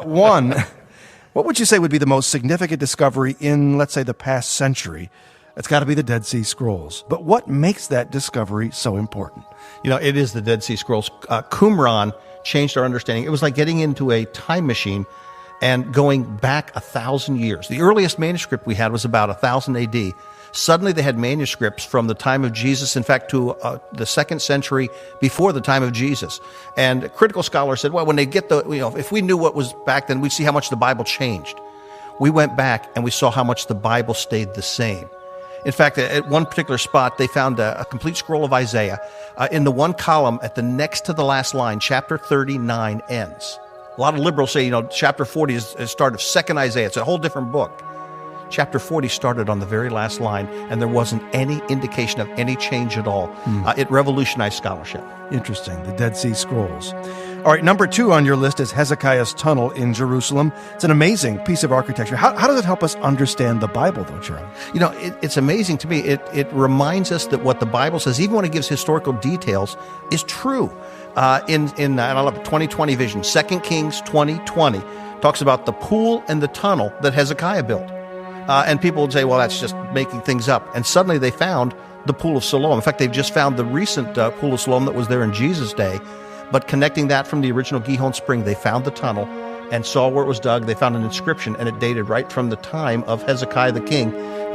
One, what would you say would be the most significant discovery in, let's say, the past century? It's got to be the Dead Sea Scrolls. But what makes that discovery so important? It is the Dead Sea Scrolls. Qumran changed our understanding. It was like getting into a time machine and going back 1,000 years. The earliest manuscript we had was about 1000 AD. Suddenly they had manuscripts from the time of Jesus, in fact, to the 2nd century before the time of Jesus. And critical scholars said, well, when they get if we knew what was back then, we'd see how much the Bible changed. We went back and we saw how much the Bible stayed the same. In fact, at one particular spot, they found a complete scroll of Isaiah. In the one column at the next to the last line, chapter 39 ends. A lot of liberals say, chapter 40 is the start of 2nd Isaiah. It's a whole different book. Chapter 40 started on the very last line, and there wasn't any indication of any change at all. It revolutionized scholarship. Interesting, the Dead Sea Scrolls. All right, number 2 on your list is Hezekiah's tunnel in Jerusalem. It's an amazing piece of architecture. How does it help us understand the Bible, though, Charlie? It's amazing to me. It reminds us that what the Bible says, even when it gives historical details, is true. In 2020 vision, 2 Kings 20:20 talks about the pool and the tunnel that Hezekiah built. And people would say, well, that's just making things up. And suddenly they found the Pool of Siloam. In fact, they've just found the recent Pool of Siloam that was there in Jesus' day. But connecting that from the original Gihon Spring, they found the tunnel and saw where it was dug. They found an inscription, and it dated right from the time of Hezekiah the king.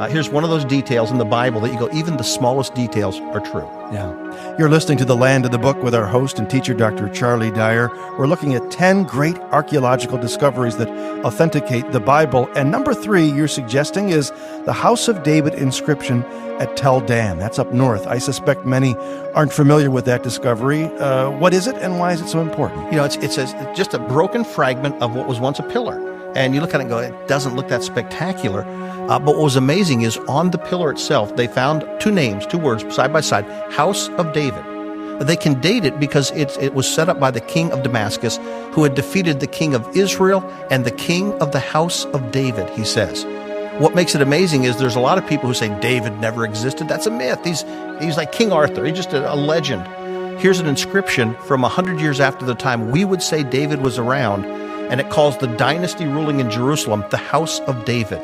Here's one of those details in the Bible that you go, even the smallest details are true. Yeah. You're listening to The Land of the Book with our host and teacher, Dr. Charlie Dyer. We're looking at 10 great archaeological discoveries that authenticate the Bible. And number 3 you're suggesting is the House of David inscription at Tel Dan. That's up north. I suspect many aren't familiar with that discovery. What is it, and why is it so important? It's just a broken fragment of what was once a pillar. And you look at it and go, it doesn't look that spectacular. But what was amazing is on the pillar itself, they found 2 names, 2 words side by side, House of David. They can date it because it was set up by the king of Damascus, who had defeated the king of Israel and the king of the House of David, he says. What makes it amazing is there's a lot of people who say David never existed. That's a myth. He's like King Arthur. He's just a legend. Here's an inscription from 100 years after the time we would say David was around, and it calls the dynasty ruling in Jerusalem the House of David.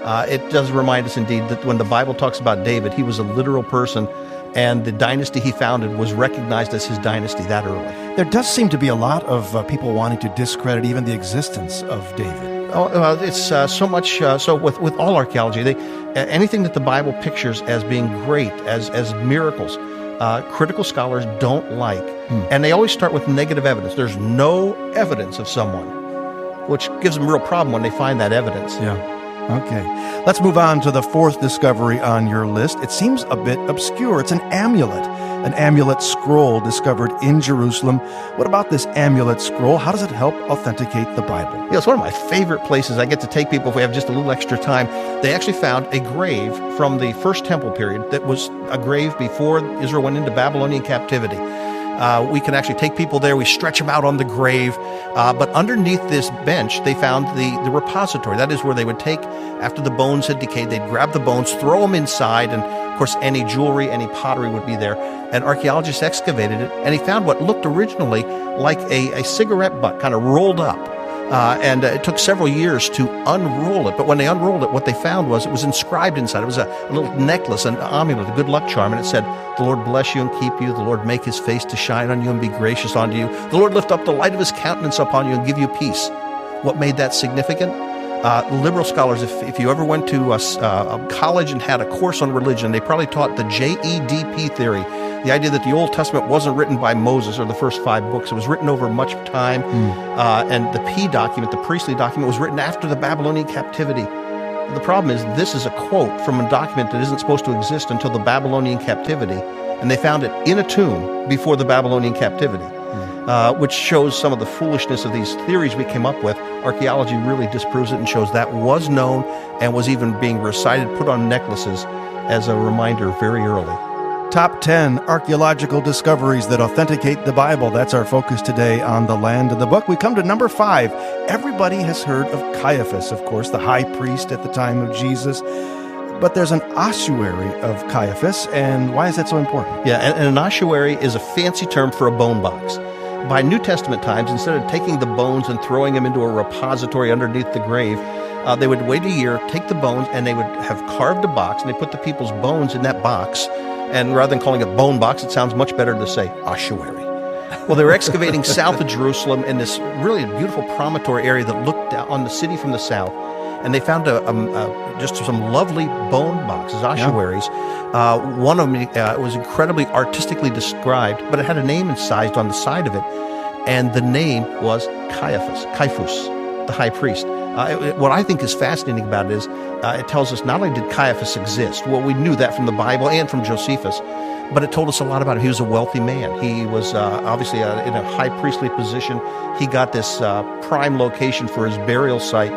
It does remind us indeed that when the Bible talks about David, he was a literal person, and the dynasty he founded was recognized as his dynasty that early. There does seem to be a lot of people wanting to discredit even the existence of David. It's so much so with all archaeology, anything that the Bible pictures as being great, as miracles, critical scholars don't like. And they always start with negative evidence. There's no evidence of someone, which gives them a real problem when they find that evidence. Yeah. Okay. Let's move on to the 4th discovery on your list. It seems a bit obscure. It's an amulet scroll discovered in Jerusalem. What about this amulet scroll? How does it help authenticate the Bible? It's one of my favorite places. I get to take people if we have just a little extra time. They actually found a grave from the First Temple period that was a grave before Israel went into Babylonian captivity. We can actually take people there. We stretch them out on the grave. But underneath this bench, they found the repository. That is where they would take, after the bones had decayed, they'd grab the bones, throw them inside, and of course any jewelry, any pottery would be there. And archaeologists excavated it, and he found what looked originally like a cigarette butt, kind of rolled up. And it took several years to unroll it. But when they unrolled it, what they found was it was inscribed inside. It was a little necklace, an amulet, a good luck charm. And it said, "The Lord bless you and keep you. The Lord make his face to shine on you and be gracious unto you. The Lord lift up the light of his countenance upon you and give you peace." What made that significant? Liberal scholars, if you ever went to a college and had a course on religion, they probably taught the JEDP theory. The idea that the Old Testament wasn't written by Moses or the first 5 books. It was written over much time. And the P document, the priestly document, was written after the Babylonian captivity. The problem is this is a quote from a document that isn't supposed to exist until the Babylonian captivity. And they found it in a tomb before the Babylonian captivity, which shows some of the foolishness of these theories we came up with. Archaeology really disproves it and shows that was known and was even being recited, put on necklaces as a reminder very early. Top 10 archaeological discoveries that authenticate the Bible. That's our focus today on The Land of the Book. We come to number 5. Everybody has heard of Caiaphas, of course, the high priest at the time of Jesus. But there's an ossuary of Caiaphas, and why is that so important? Yeah, and an ossuary is a fancy term for a bone box. by New Testament times, instead of taking the bones and throwing them into a repository underneath the grave, they would wait a year, take the bones, and they would have carved a box, and they put the people's bones in that box. And rather than calling it bone box, it sounds much better to say ossuary. Well, they were excavating south of Jerusalem in this really beautiful promontory area that looked down on the city from the south. And they found just some lovely bone boxes, ossuaries. One of them was incredibly artistically described, but it had a name incised on the side of it. And the name was Caiaphas, the high priest. What I think is fascinating about it is it tells us not only did Caiaphas exist, well, we knew that from the Bible and from Josephus, but it told us a lot about him. He was a wealthy man. He was obviously in a high priestly position. He got this prime location for his burial site.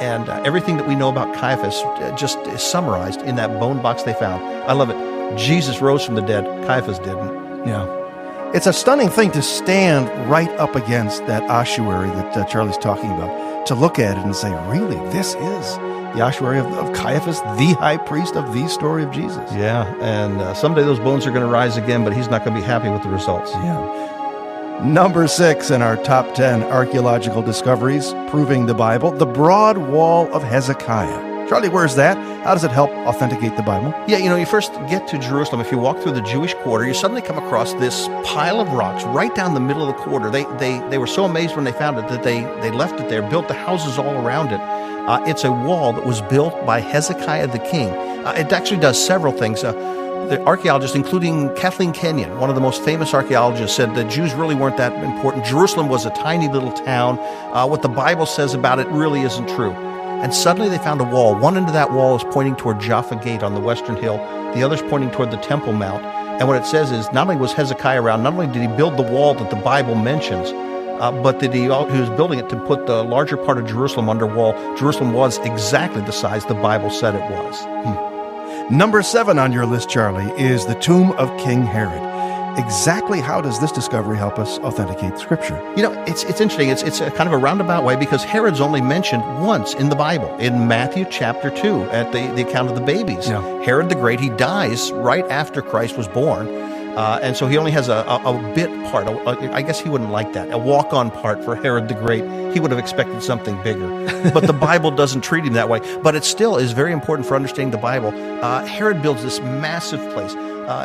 And everything that we know about Caiaphas just is summarized in that bone box they found. I love it. Jesus rose from the dead. Caiaphas didn't. Yeah. It's a stunning thing to stand right up against that ossuary that Charlie's talking about, to look at it and say, really, this is the ossuary of Caiaphas, the high priest of the story of Jesus. Yeah, and someday those bones are going to rise again, but he's not going to be happy with the results. Yeah. Number 6 in our top 10 archaeological discoveries proving the Bible, the broad wall of Hezekiah. Charlie, where's that? How does it help authenticate the Bible? Yeah, you first get to Jerusalem. If you walk through the Jewish quarter, you suddenly come across this pile of rocks right down the middle of the quarter. They were so amazed when they found it that they left it there, built the houses all around it. It's a wall that was built by Hezekiah the king. It actually does several things. The archaeologists, including Kathleen Kenyon, one of the most famous archaeologists, said that Jews really weren't that important. Jerusalem was a tiny little town. What the Bible says about it really isn't true. And suddenly they found a wall. One end of that wall is pointing toward Jaffa Gate on the western hill. The other's pointing toward the Temple Mount. And what it says is, not only was Hezekiah around, not only did he build the wall that the Bible mentions, but that he was building it to put the larger part of Jerusalem under wall. Jerusalem was exactly the size the Bible said it was. Number 7 on your list, Charlie, is the tomb of King Herod. Exactly how does this discovery help us authenticate Scripture? It's interesting. It's a kind of a roundabout way, because Herod's only mentioned once in the Bible, in Matthew chapter 2, at the account of the babies. Yeah. Herod the Great, he dies right after Christ was born. And so he only has a bit part. I guess he wouldn't like that. A walk-on part for Herod the Great. He would have expected something bigger. But the Bible doesn't treat him that way. But it still is very important for understanding the Bible. Herod builds this massive place.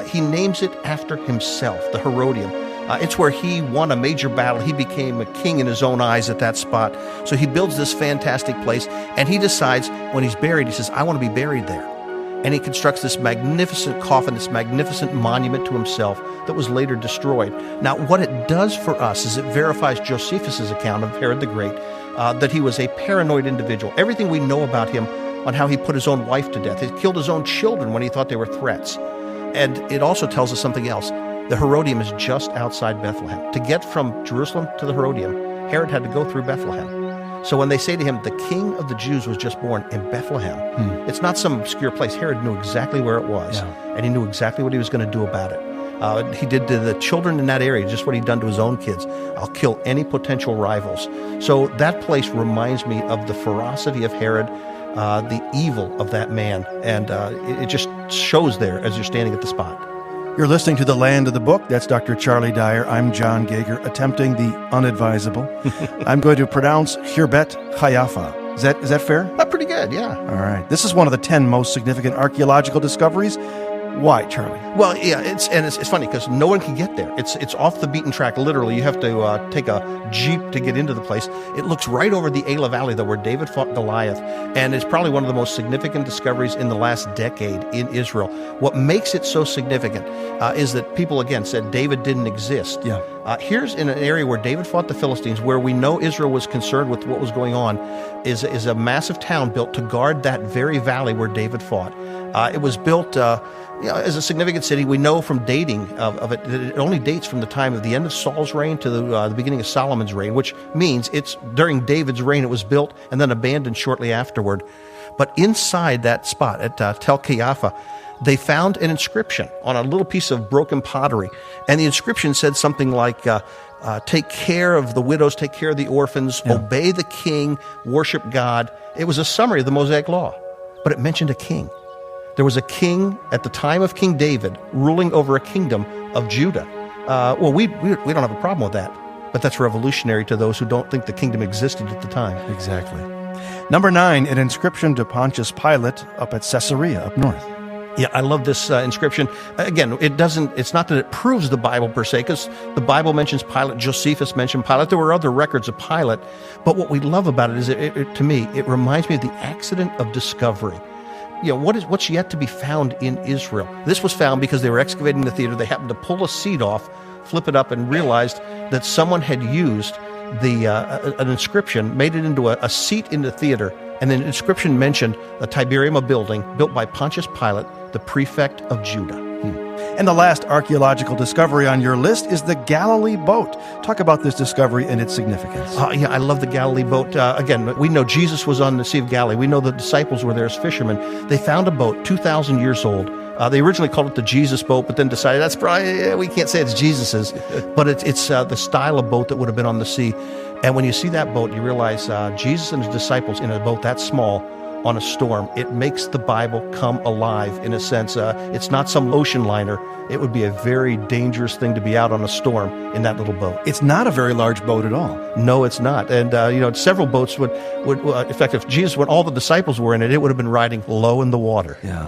He names it after himself, the Herodium. It's where he won a major battle. He became a king in his own eyes at that spot. So he builds this fantastic place, and he decides when he's buried, he says, I want to be buried there. And he constructs this magnificent coffin, this magnificent monument to himself that was later destroyed. Now, what it does for us is it verifies Josephus' account of Herod the Great, that he was a paranoid individual. Everything we know about him on how he put his own wife to death. He killed his own children when he thought they were threats. And it also tells us something else. The Herodium is just outside Bethlehem. To get from Jerusalem to the Herodium, Herod had to go through Bethlehem. So when they say to him, the king of the Jews was just born in Bethlehem, it's not some obscure place. Herod knew exactly where it was, and he knew exactly what he was going to do about it. He did to the children in that area just what he'd done to his own kids. I'll kill any potential rivals. So that place reminds me of the ferocity of Herod, the evil of that man, and it just shows there as you're standing at the spot. You're listening to The Land of the Book. That's Dr. Charlie Dyer. I'm John Gager, attempting the unadvisable. I'm going to pronounce Hirbet Hayafa. Is that fair? Pretty good, yeah. All right. This is one of the 10 most significant archaeological discoveries. Why, Charlie? Well, yeah, it's funny because no one can get there. It's off the beaten track, literally. You have to take a jeep to get into the place. It looks right over the Elah Valley, though, where David fought Goliath, and it's probably one of the most significant discoveries in the last decade in Israel. What makes it so significant is that people, again, said David didn't exist. Yeah. Here's in an area where David fought the Philistines, where we know Israel was concerned with what was going on, is a massive town built to guard that very valley where David fought. It was built as a significant city. We know from dating of it that it only dates from the time of the end of Saul's reign to the beginning of Solomon's reign, which means it's during David's reign it was built and then abandoned shortly afterward. But inside that spot at Tel Qiyapha, they found an inscription on a little piece of broken pottery. And the inscription said something like, take care of the widows, take care of the orphans, obey the king, worship God. It was a summary of the Mosaic Law, but it mentioned a king. There was a king at the time of King David ruling over a kingdom of Judah. Well, we don't have a problem with that. but that's revolutionary to those who don't think the kingdom existed at the time. Exactly. Number 9, an inscription to Pontius Pilate up at Caesarea up north. Yeah, I love this inscription. Again, it's not that it proves the Bible per se, because the Bible mentions Pilate, Josephus mentioned Pilate, there were other records of Pilate, but what we love about it is, to me, it reminds me of the accident of discovery. What's yet to be found in Israel? This was found because they were excavating the theater, they happened to pull a seat off, flip it up, and realized that someone had used an inscription, made it into a seat in the theater, and the inscription mentioned the Tiberium, a building built by Pontius Pilate, the prefect of Judah. And the last archaeological discovery on your list is the Galilee boat. Talk about this discovery and its significance. Yeah, I love the Galilee boat. Again, we know Jesus was on the Sea of Galilee. We know the disciples were there as fishermen. They found a boat 2,000 years old. They originally called it the Jesus boat, but then decided that's probably, we can't say it's Jesus's, but it's the style of boat that would have been on the sea. And when you see that boat, you realize Jesus and his disciples in a boat that small on a storm, it makes the Bible come alive in a sense. It's not some ocean liner. It would be a very dangerous thing to be out on a storm in that little boat. It's not a very large boat at all. No, it's not. And, several boats would in fact, if Jesus, when all the disciples were in it, it would have been riding low in the water. Yeah.